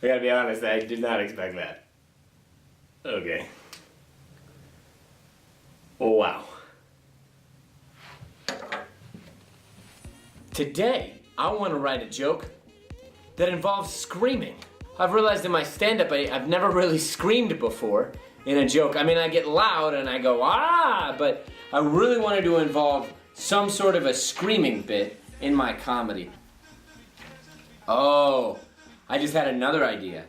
I gotta be honest, I did not expect that. Okay. Oh, wow. Today, I want to write a joke that involves screaming. I've realized in my stand-up, I've never really screamed before in a joke. I mean, I get loud and I go, ah, but I really wanted to involve some sort of a screaming bit in my comedy. Oh, I just had another idea.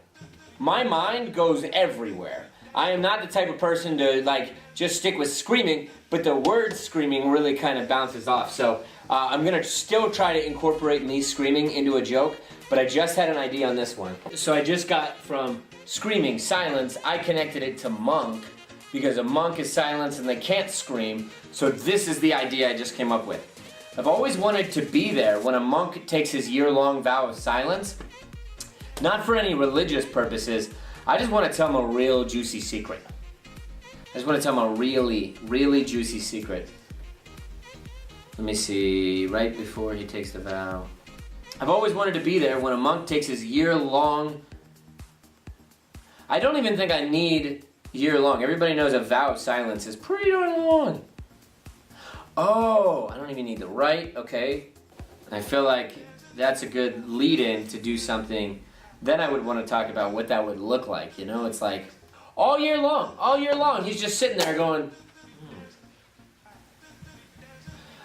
My mind goes everywhere. I am not the type of person to just stick with screaming, but the word screaming really kind of bounces off. So I'm gonna still try to incorporate me screaming into a joke, but I just had an idea on this one. So I just got from screaming, silence, I connected it to monk, because a monk is silence and they can't scream. So this is the idea I just came up with. I've always wanted to be there when a monk takes his year-long vow of silence, not for any religious purposes. I just want to tell him a real juicy secret. I just want to tell him a really, really juicy secret. Let me see, right before he takes the vow. I've always wanted to be there when a monk takes his year-long... I don't even think I need year-long. Everybody knows a vow of silence is pretty darn long. Oh, I don't even need the right, okay. I feel like that's a good lead-in to do something. Then I would want to talk about what that would look like, you know? It's like, all year long, he's just sitting there going,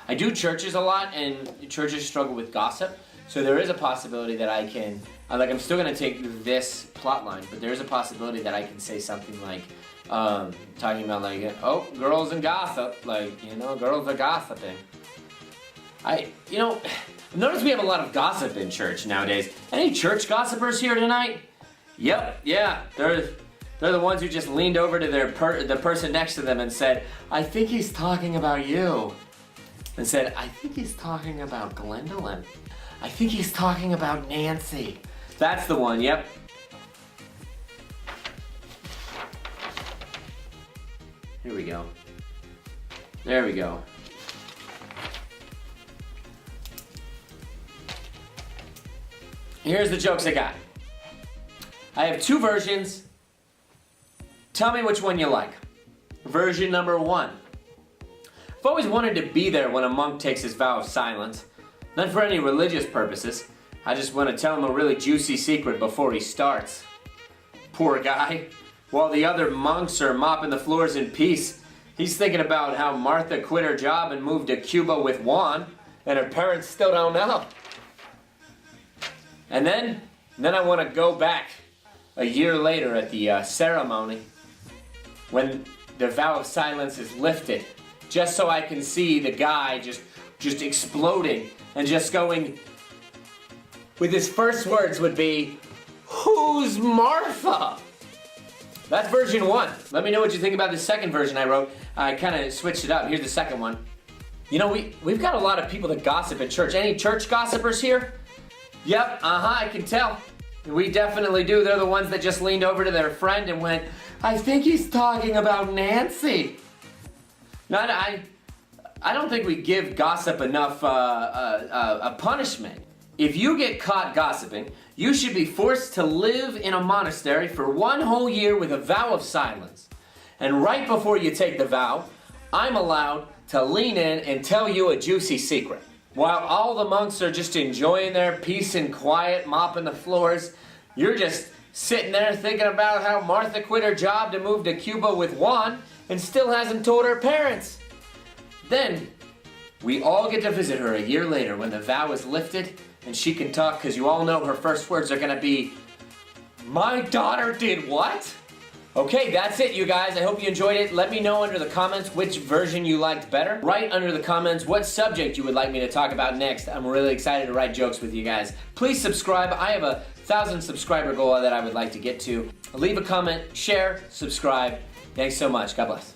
I do churches a lot, and churches struggle with gossip, so there is a possibility that I can, I'm still going to take this plot line, but there is a possibility that I can say something like, talking about oh, girls and gossip, girls are gossiping. Notice we have a lot of gossip in church nowadays. Any church gossipers here tonight? Yep, yeah, they're the ones who just leaned over to the person next to them and said, I think he's talking about you. And said, I think he's talking about Gwendolyn. I think he's talking about Nancy. That's the one, yep. Here we go. There we go. Here's the jokes I got. I have two versions. Tell me which one you like. Version number one. I've always wanted to be there when a monk takes his vow of silence. Not for any religious purposes. I just want to tell him a really juicy secret before he starts. Poor guy. While the other monks are mopping the floors in peace, he's thinking about how Martha quit her job and moved to Cuba with Juan, and her parents still don't know. And then I want to go back a year later at the ceremony when the vow of silence is lifted, just so I can see the guy just exploding and just going, with his first words would be, who's Martha? That's version one. Let me know what you think about the second version I wrote. I kind of switched it up. Here's the second one. You know, we've got a lot of people that gossip at church. Any church gossipers here? Yep, I can tell. We definitely do. They're the ones that just leaned over to their friend and went, I think he's talking about Nancy. I don't think we give gossip enough a punishment. If you get caught gossiping, you should be forced to live in a monastery for 1 whole year with a vow of silence. And right before you take the vow, I'm allowed to lean in and tell you a juicy secret. While all the monks are just enjoying their peace and quiet, mopping the floors, you're just sitting there thinking about how Martha quit her job to move to Cuba with Juan and still hasn't told her parents. Then, we all get to visit her a year later when the vow is lifted and she can talk, because you all know her first words are going to be, my daughter did what? Okay, that's it, you guys. I hope you enjoyed it. Let me know under the comments which version you liked better. Write under the comments what subject you would like me to talk about next. I'm really excited to write jokes with you guys. Please subscribe. I have a 1,000 subscriber goal that I would like to get to. Leave a comment, share, subscribe. Thanks so much. God bless.